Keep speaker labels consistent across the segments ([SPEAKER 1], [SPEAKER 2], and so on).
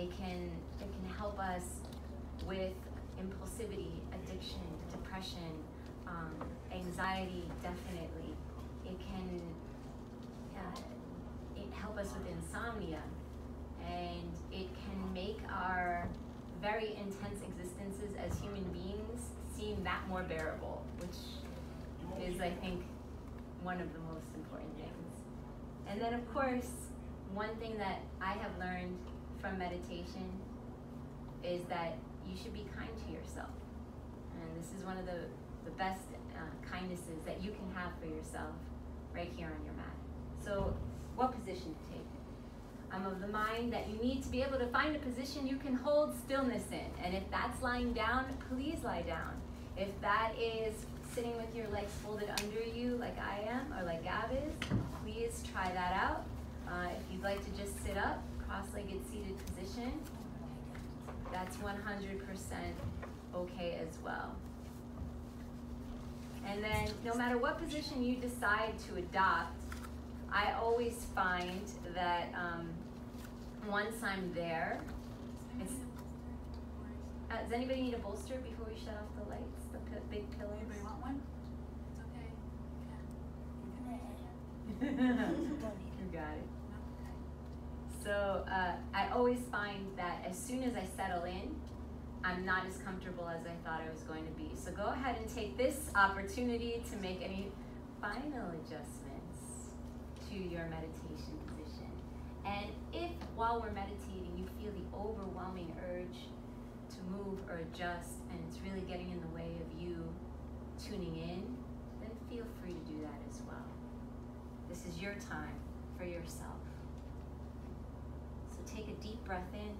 [SPEAKER 1] It can help us with impulsivity, addiction, depression, anxiety, definitely. It can help us with insomnia, and it can make our very intense existences as human beings seem that more bearable, which is, I think, one of the most important things. And then, of course, one thing that I have learned from meditation is that you should be kind to yourself. And this is one of the best kindnesses that you can have for yourself right here on your mat. So, what position to take? I'm of the mind that you need to be able to find a position you can hold stillness in. And if that's lying down, please lie down. If that is sitting with your legs folded under you like I am, or like Gab is, please try that out. If you'd like to just sit up, cross-legged seated position, that's 100% okay as well. And then no matter what position you decide to adopt, I always find that once I'm there, does anybody need a bolster before we shut off the lights, the big pillars?
[SPEAKER 2] Anybody want one? It's okay.
[SPEAKER 1] You got it. So I always find that as soon as I settle in, I'm not as comfortable as I thought I was going to be. So go ahead and take this opportunity to make any final adjustments to your meditation position. And if while we're meditating you feel the overwhelming urge to move or adjust and it's really getting in the way of you tuning in, then feel free to do that as well. This is your time for yourself. So take a deep breath in.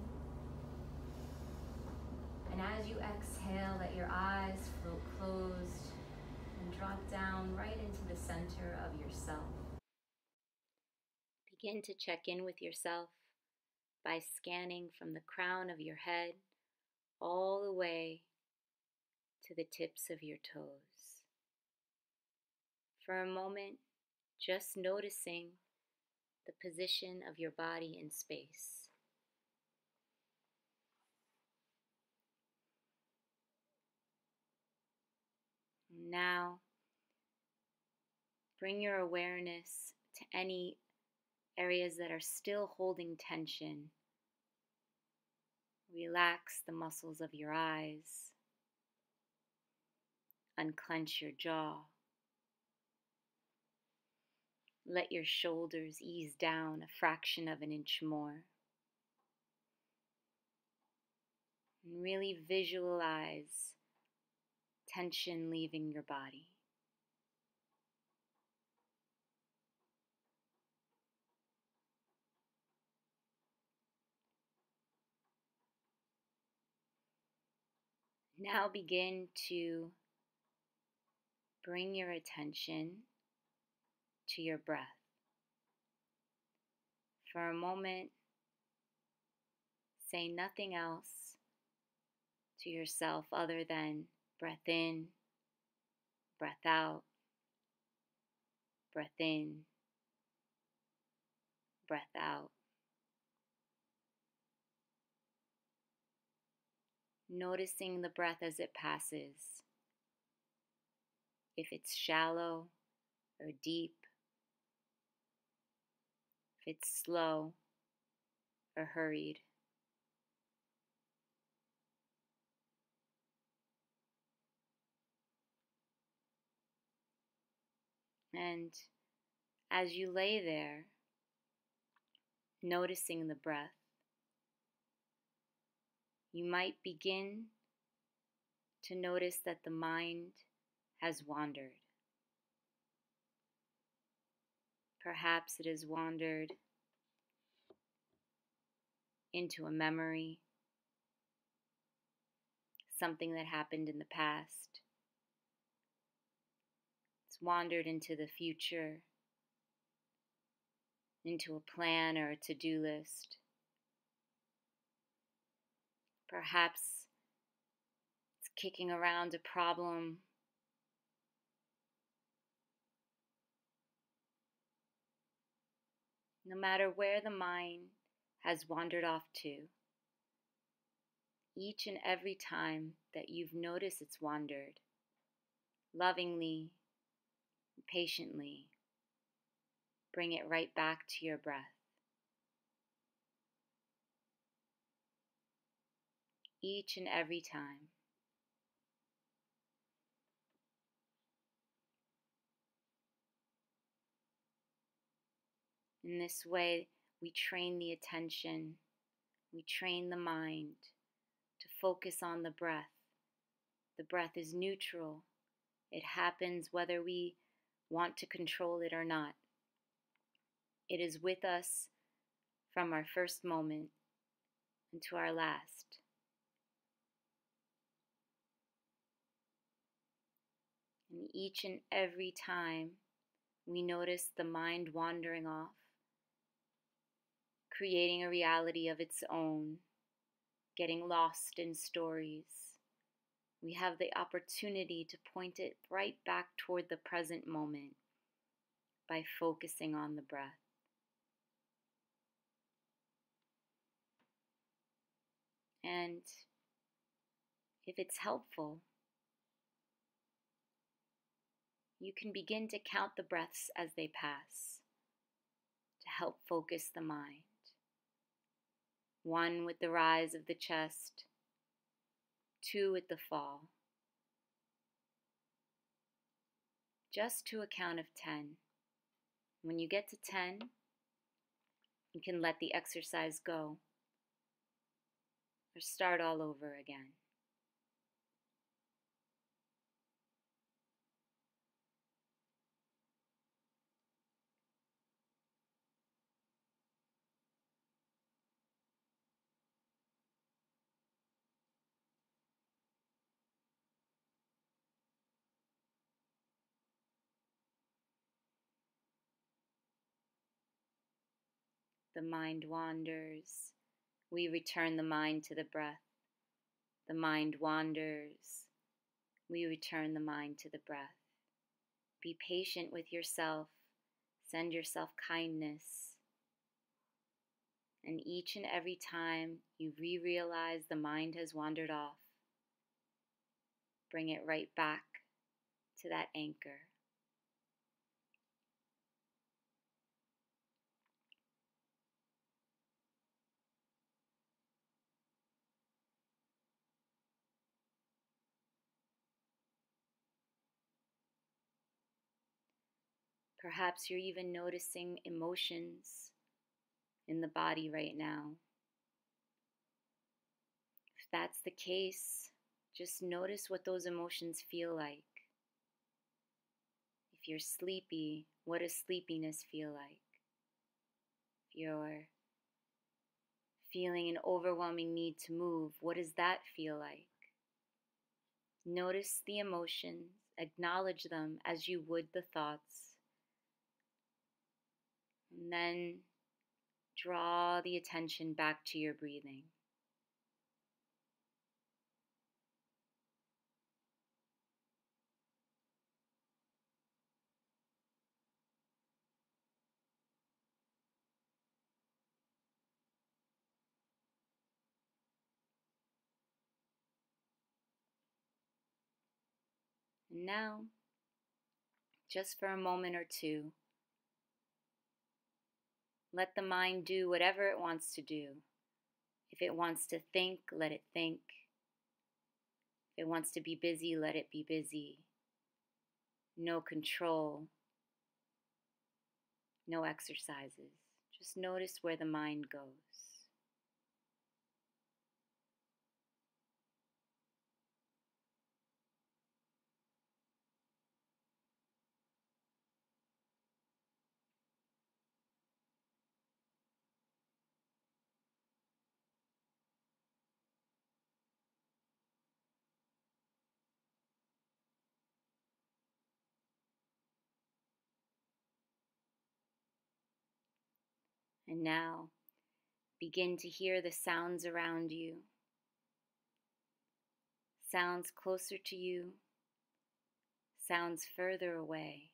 [SPEAKER 1] And as you exhale, let your eyes float closed and drop down right into the center of yourself. Begin to check in with yourself by scanning from the crown of your head all the way to the tips of your toes. For a moment, just noticing the position of your body in space. Now, bring your awareness to any areas that are still holding tension. Relax the muscles of your eyes. Unclench your jaw. Let your shoulders ease down a fraction of an inch more. And really visualize tension leaving your body. Now begin to bring your attention to your breath. For a moment, say nothing else to yourself other than breath in, breath out, breath in, breath out. Noticing the breath as it passes, if it's shallow or deep, if it's slow or hurried. And as you lay there, noticing the breath, you might begin to notice that the mind has wandered. Perhaps it has wandered into a memory, something that happened in the past. It's wandered into the future, into a plan or a to-do list. Perhaps it's kicking around a problem. No matter where the mind has wandered off to,
[SPEAKER 3] each and every time that you've noticed it's wandered, lovingly, patiently, bring it right back to your breath. Each and every time. In this way, we train the attention, we train the mind to focus on the breath. The breath is neutral. It happens whether we want to control it or not. It is with us from our first moment into our last. And each and every time we notice the mind wandering off, creating a reality of its own, getting lost in stories, we have the opportunity to point it right back toward the present moment by focusing on the breath. And if it's helpful, you can begin to count the breaths as they pass to help focus the mind. 1 with the rise of the chest, 2 with the fall. Just to a count of 10. When you get to 10, you can let the exercise go or start all over again. The mind wanders. We return the mind to the breath. The mind wanders. We return the mind to the breath. Be patient with yourself. Send yourself kindness. And each and every time you realize the mind has wandered off, bring it right back to that anchor. Perhaps you're even noticing emotions in the body right now. If that's the case, just notice what those emotions feel like. If you're sleepy, what does sleepiness feel like? If you're feeling an overwhelming need to move, what does that feel like? Notice the emotions, acknowledge them as you would the thoughts, and then draw the attention back to your breathing. And now, just for a moment or two, let the mind do whatever it wants to do. If it wants to think, let it think. If it wants to be busy, let it be busy. No control, no exercises. Just notice where the mind goes. And now, begin to hear the sounds around you. Sounds closer to you, sounds further away.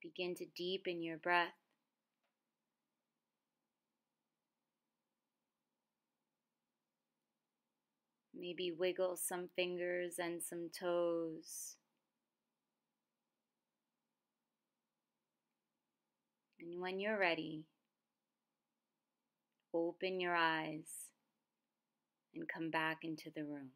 [SPEAKER 3] Begin to deepen your breath Maybe wiggle some fingers and some toes. And when you're ready, open your eyes and come back into the room.